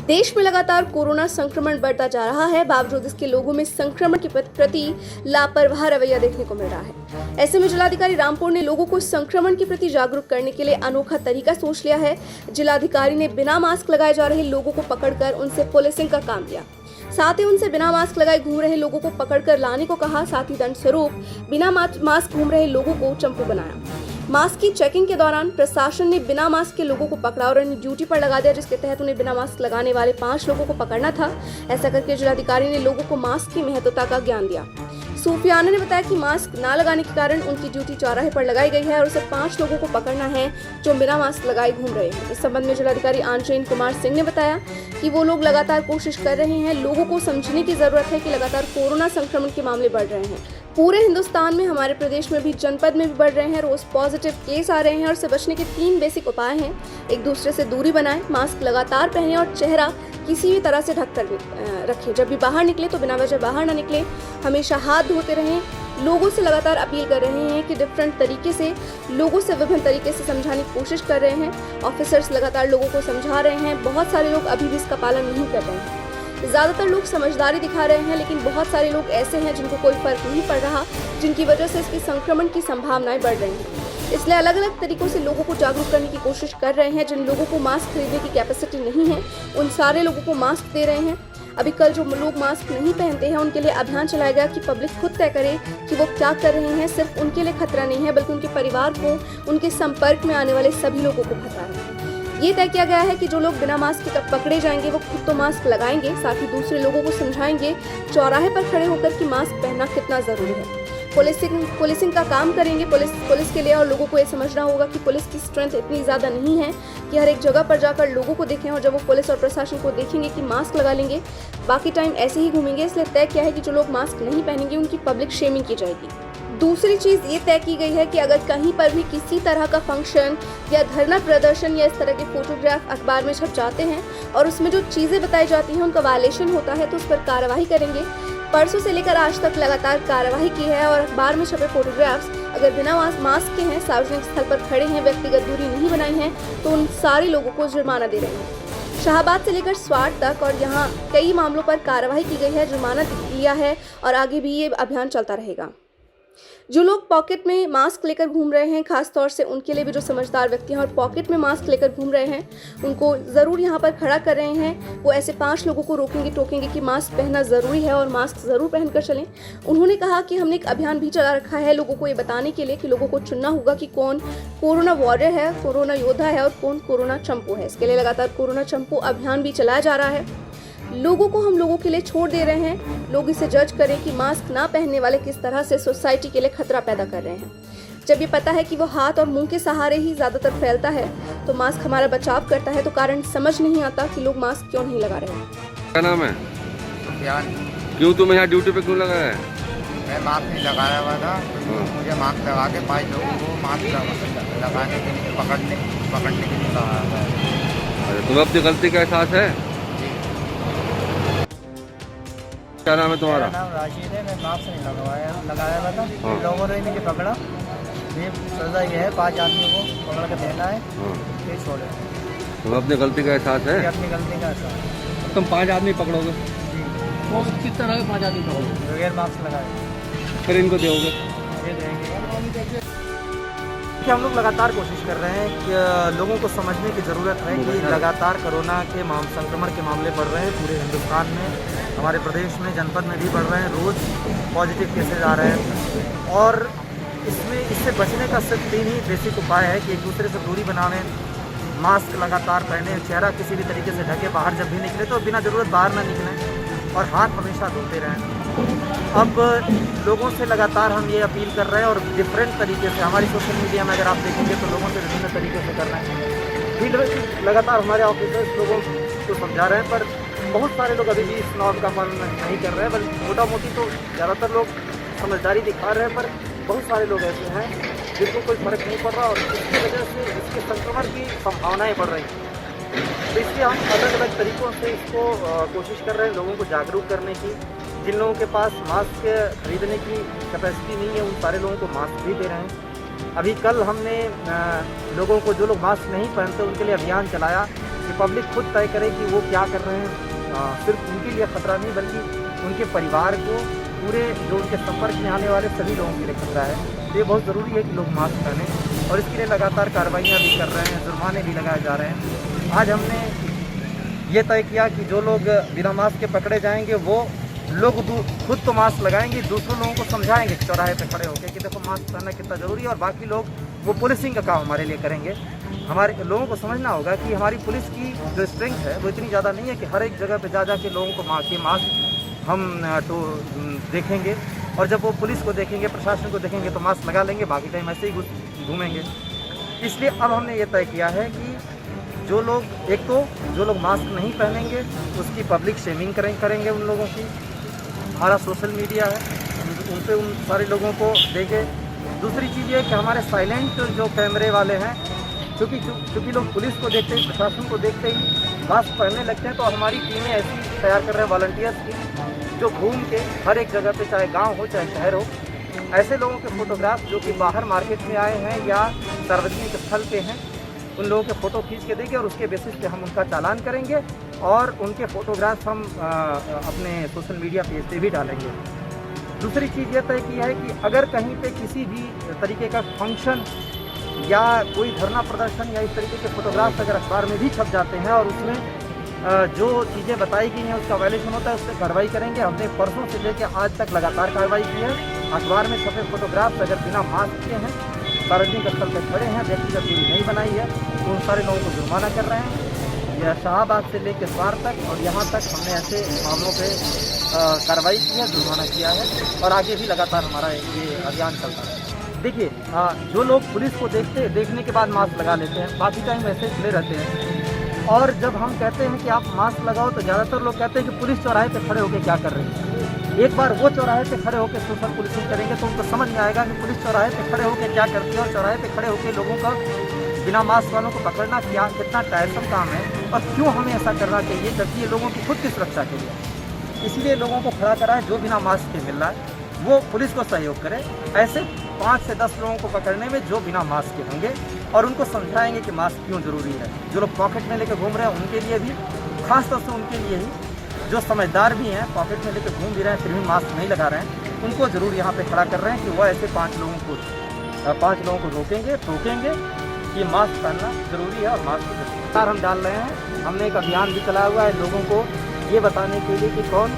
देश में लगातार कोरोना संक्रमण बढ़ता जा रहा है। बावजूद इसके लोगों में संक्रमण के प्रति लापरवाह रवैया देखने को मिल रहा है। ऐसे में जिलाधिकारी रामपुर ने लोगों को संक्रमण के प्रति जागरूक करने के लिए अनोखा तरीका सोच लिया है। जिलाधिकारी ने बिना मास्क लगाए जा रहे लोगों को पकड़कर उनसे पुलिसिंग का काम लिया। साथ ही उनसे बिना मास्क लगाए घूम रहे लोगों को पकड़कर लाने को कहा। साथ ही दंड स्वरूप बिना मास्क घूम रहे लोगों को चंपू बनाया। मास्क की चेकिंग के दौरान प्रशासन ने बिना मास्क के लोगों को पकड़ा और उन्हें ड्यूटी पर लगा दिया, जिसके तहत उन्हें बिना मास्क लगाने वाले 5 लोगों को पकड़ना था। ऐसा करके जिलाधिकारी ने लोगों को मास्क की महत्वता का ज्ञान दिया। सूफियाना ने बताया कि मास्क न लगाने के कारण उनकी ड्यूटी चौराहे पर लगाई गई है और उसे 5 लोगों को पकड़ना है जो बिना मास्क लगाए घूम रहे हैं। इस संबंध में जिलाधिकारी आनचेन कुमार सिंह ने बताया कि वो लोग लगातार कोशिश कर रहे हैं। लोगों को समझने की जरूरत है कि लगातार कोरोना संक्रमण के मामले बढ़ रहे हैं। पूरे हिंदुस्तान में, हमारे प्रदेश में भी, जनपद में भी बढ़ रहे हैं। रोज पॉजिटिव केस आ रहे हैं और इससे बचने के 3 बेसिक उपाय हैं। एक दूसरे से दूरी बनाएं, मास्क लगातार पहनें और चेहरा किसी भी तरह से ढक कर रखें। जब भी बाहर निकले तो बिना वजह बाहर ना निकले। हमेशा हाथ धोते रहें। लोगों से लगातार अपील कर रहे हैं कि डिफरेंट तरीके से लोगों से विभिन्न तरीके से समझाने की कोशिश कर रहे हैं। ऑफिसर्स लगातार लोगों को समझा रहे हैं। बहुत सारे लोग अभी भी इसका पालन नहीं कर रहे हैं। ज़्यादातर लोग समझदारी दिखा रहे हैं, लेकिन बहुत सारे लोग ऐसे हैं जिनको कोई फर्क नहीं पड़ रहा, जिनकी वजह से इसके संक्रमण की संभावनाएं बढ़ रही हैं। इसलिए अलग अलग तरीकों से लोगों को जागरूक करने की कोशिश कर रहे हैं। जिन लोगों को मास्क खरीदने की कैपेसिटी नहीं है, उन सारे लोगों को मास्क दे रहे हैं। अभी कल जो लोग मास्क नहीं पहनते हैं, उनके लिए अभियान चलाया गया कि पब्लिक खुद तय करे कि वो क्या कर रहे हैं। सिर्फ उनके लिए खतरा नहीं है, बल्कि उनके परिवार को, उनके संपर्क में आने वाले सभी लोगों को खतरा है। ये तय किया गया है कि जो लोग बिना मास्क के पकड़े जाएंगे वो खुद तो मास्क लगाएंगे, साथ ही दूसरे लोगों को समझाएंगे चौराहे पर खड़े होकर कि मास्क पहनना कितना जरूरी है। पुलिसिंग का काम करेंगे पुलिस के लिए, और लोगों को ये समझना होगा कि पुलिस की स्ट्रेंथ इतनी ज़्यादा नहीं है कि हर एक जगह पर जाकर लोगों को देखें, और जब वो पुलिस और प्रशासन को देखेंगे कि मास्क लगा लेंगे, बाकी टाइम ऐसे ही घूमेंगे। इसलिए तय किया है कि जो लोग मास्क नहीं पहनेंगे उनकी पब्लिक शेमिंग की जाएगी। दूसरी चीज़ ये तय की गई है कि अगर कहीं पर भी किसी तरह का फंक्शन या धरना प्रदर्शन या इस तरह के फोटोग्राफ अखबार में छप जाते हैं और उसमें जो चीज़ें बताई जाती हैं उनका वायलेशन होता है, तो उस पर कार्रवाई करेंगे। परसों से लेकर आज तक लगातार कार्रवाई की है और अखबार में छपे फोटोग्राफ्स अगर बिना मास्क के हैं, सार्वजनिक स्थल पर खड़े हैं, व्यक्तिगत दूरी नहीं बनाई है, तो उन सारे लोगों को जुर्माना दे रहे हैं। शाहबाद से लेकर स्वाट तक और यहाँ कई मामलों पर कार्रवाई की गई है, जुर्माना लिया है और आगे भी ये अभियान चलता रहेगा। जो लोग पॉकेट में मास्क लेकर घूम रहे हैं, खास तौर से उनके लिए भी जो समझदार व्यक्ति हैं और पॉकेट में मास्क लेकर घूम रहे हैं, उनको ज़रूर यहाँ पर खड़ा कर रहे हैं। वो ऐसे 5 लोगों को रोकेंगे टोकेंगे कि मास्क पहनना ज़रूरी है और मास्क ज़रूर पहनकर चलें। उन्होंने कहा कि हमने एक अभियान भी चला रखा है लोगों को ये बताने के लिए कि लोगों को चुनना होगा कि कौन कोरोना वॉरियर है, कोरोना योद्धा है और कौन कोरोना चंपू है। इसके लिए लगातार कोरोना चंपू अभियान भी चलाया जा रहा है। लोगों को हम लोगों के लिए छोड़ दे रहे हैं। लोग इसे जज करें कि मास्क ना पहनने वाले किस तरह से सोसाइटी के लिए खतरा पैदा कर रहे हैं। जब ये पता है कि वो हाथ और मुंह के सहारे ही ज्यादातर फैलता है, तो मास्क हमारा बचाव करता है, तो कारण समझ नहीं आता कि लोग मास्क क्यों नहीं लगा रहे हैं। क्या नाम है? क्यों तुम यहाँ ड्यूटी पे क्यों लगाया है? मैं मास्क नहीं लगाया हुआ था, तो मुझे मास्क लगा के 5 लोगों को मास्क लगाने के लिए पकड़ने के लिए कहा है। अरे तुम्हें अपनी गलती का एहसास है? क्या नाम है तुम्हारा? मेरा नाम राशिद है। मैं मास्क नहीं लगाया हुआ था। लोगों ने मुझे पकड़ा। ये सजा ये है 5 आदमियों को पकड़ कर देना है, फिर छोड़े। तुम्हें अपनी गलती का एहसास है? अपनी गलती का एहसास। तुम 5 आदमी पकड़ोगे वो किस तरह के 5 आदमी पकड़ोगे? बगैर मास्क लगाए। फिर इनको दोगे? ये देंगे। कि हम लोग लगातार कोशिश कर रहे हैं कि लोगों को समझने की ज़रूरत है कि लगातार कोरोना के संक्रमण के मामले बढ़ रहे हैं। पूरे हिंदुस्तान में, हमारे प्रदेश में, जनपद में भी बढ़ रहे हैं। रोज़ पॉजिटिव केसेज आ रहे हैं और इससे बचने का सिर्फ 3 ही बेसिक उपाय है कि एक दूसरे से दूरी बनावें, मास्क लगातार पहने, चेहरा किसी भी तरीके से ढके, बाहर जब भी निकले तो बिना ज़रूरत बाहर ना निकलें और हाथ हमेशा धोते रहें। अब लोगों से लगातार हम ये अपील कर रहे हैं और डिफरेंट तरीके से हमारी सोशल मीडिया में अगर आप देखेंगे तो लोगों से विभिन्न तरीके से कर रहे हैं। फील्ड में लगातार हमारे ऑफिसर्स लोगों को समझा रहे हैं, पर बहुत सारे लोग अभी भी इस नॉर्म का पालन नहीं कर रहे हैं। बल्कि मोटा मोटी तो ज़्यादातर लोग समझदारी दिखा रहे हैं, पर बहुत सारे लोग ऐसे हैं जिनको कोई फ़र्क नहीं पड़ रहा और इसकी वजह से इसके संक्रमण की संभावनाएँ बढ़ रही हैं। तो इसलिए हम अलग अलग तरीक़ों से इसको कोशिश कर रहे हैं लोगों को जागरूक करने की। जिन लोगों के पास मास्क खरीदने की कैपेसिटी नहीं है, उन सारे लोगों को मास्क भी दे रहे हैं। अभी कल हमने लोगों को, जो लोग मास्क नहीं पहनते उनके लिए अभियान चलाया कि पब्लिक खुद तय करे कि वो क्या कर रहे हैं। सिर्फ उनके लिए खतरा नहीं बल्कि उनके परिवार को, पूरे जो उनके संपर्क में आने वाले सभी लोगों के लिए खतरा है। तो ये बहुत ज़रूरी है कि लोग मास्क पहनें और इसके लिए लगातार कार्रवाइयाँ भी कर रहे हैं, जुर्माने भी लगाए जा रहे हैं। आज हमने ये तय किया कि जो लोग बिना मास्क के पकड़े जाएंगे वो लोग खुद तो मास्क लगाएंगे, दूसरों लोगों को समझाएंगे चौराहे पे खड़े होकर कि देखो मास्क पहनना कितना ज़रूरी है, और बाकी लोग वो पुलिसिंग का काम हमारे लिए करेंगे। हमारे लोगों को समझना होगा कि हमारी पुलिस की जो स्ट्रेंथ है वो इतनी ज़्यादा नहीं है कि हर एक जगह पे जा के लोगों को मास्क हम तो देखेंगे, और जब वो पुलिस को देखेंगे, प्रशासन को देखेंगे तो मास्क लगा लेंगे, बाकी टाइम ऐसे ही घूमेंगे। इसलिए अब हमने ये तय किया है कि जो लोग, एक तो जो लोग मास्क नहीं पहनेंगे उसकी पब्लिक शेमिंग करेंगे उन लोगों की। हमारा सोशल मीडिया है, उन पे उन सारे लोगों को देंगे। दूसरी चीज़ ये कि हमारे साइलेंट जो कैमरे वाले हैं, क्योंकि लोग पुलिस को देखते ही, प्रशासन को देखते ही मास्क पहनने लगते हैं, तो हमारी टीमें ऐसी तैयार कर रहे हैं वॉलंटियर्स की, जो घूम के हर एक जगह पे, चाहे गांव हो चाहे शहर हो, ऐसे लोगों के फोटोग्राफ जो कि बाहर मार्केट में आए हैं या सार्वजनिक स्थल पे हैं, उन लोगों के फ़ोटो खींच के देंगे और उसके बेसिस पे हम उनका चालान करेंगे और उनके फ़ोटोग्राफ हम अपने सोशल मीडिया पेज पे भी डालेंगे। दूसरी चीज़ ये तय की है कि अगर कहीं पे किसी भी तरीके का फंक्शन या कोई धरना प्रदर्शन या इस तरीके के फोटोग्राफ्स अगर अखबार में भी छप जाते हैं और उसमें जो चीज़ें बताई गई हैं उसका वायलेशन होता है, उससे कार्रवाई करेंगे। हमने परसों से लेकर आज तक लगातार कार्रवाई की है। अखबार में छपे फोटोग्राफ्स अगर बिना मास्क के हैं, सार्वजनिक स्थल पर खड़े हैं, व्यक्तिगत दूरी नहीं बनाई है, तो उन सारे लोगों को जुर्माना कर रहे हैं। यह शाहबाद से लेकर स्वार तक और यहाँ तक हमने ऐसे मामलों पे कार्रवाई की है, जुर्माना किया है और आगे भी लगातार हमारा ये अभियान चलता है। देखिए, जो लोग पुलिस को देखने के बाद मास्क लगा लेते हैं, बाकी टाइम ऐसे खुले रहते हैं, और जब हम कहते हैं कि आप मास्क लगाओ तो ज़्यादातर लोग कहते हैं कि पुलिस चौराहे पे खड़े होकर क्या कर रहे हैं। एक बार वो चौराहे पे खड़े होकर सोशल पुलिसिंग करेंगे तो उनको समझ में आएगा कि पुलिस चौराहे पे खड़े होकर क्या करती है, और चौराहे पे खड़े होकर लोगों का बिना मास्क वालों को पकड़ना कितना टायरसम काम है और क्यों हमें ऐसा करना चाहिए, जबकि ये लोगों की खुद की सुरक्षा के लिए। इसीलिए लोगों को खड़ा करा है, जो बिना मास्क के मिल रहा है वो पुलिस को सहयोग करे। ऐसे 5 से 10 लोगों को पकड़ने में जो बिना मास्क के होंगे, और उनको समझाएंगे कि मास्क क्यों ज़रूरी है। जो लोग पॉकेट में लेकर घूम रहे हैं उनके लिए भी, खासतौर से उनके लिए ही, जो समझदार भी हैं, पॉकेट में लेकर घूम भी रहे हैं फिर भी मास्क नहीं लगा रहे हैं, उनको ज़रूर यहाँ पे खड़ा कर रहे हैं कि वह ऐसे 5 लोगों को रोकेंगे, टोकेंगे कि मास्क पहनना ज़रूरी है और मास्क की ज़रूरत हम डाल रहे हैं। हमने एक अभियान भी चलाया हुआ है लोगों को ये बताने के लिए कि कौन,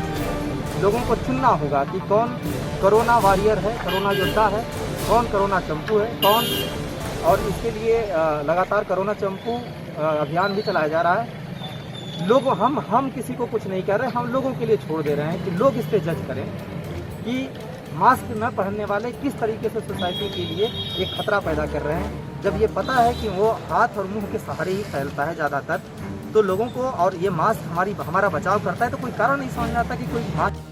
लोगों को चुनना होगा कि कौन कोरोना वॉरियर है, कोरोना योद्धा है, कौन कोरोना चंपू है, कौन, और इसके लिए लगातार कोरोना चंपू अभियान भी चलाया जा रहा है। लोग, हम किसी को कुछ नहीं कह रहे, हम लोगों के लिए छोड़ दे रहे हैं कि लोग इस पे जज करें कि मास्क न पहनने वाले किस तरीके से सोसाइटी के लिए एक खतरा पैदा कर रहे हैं। जब ये पता है कि वो हाथ और मुंह के सहारे ही फैलता है ज़्यादातर, तो लोगों को, और ये मास्क हमारा बचाव करता है, तो कोई कारण नहीं समझ में आता कि कोई मास्क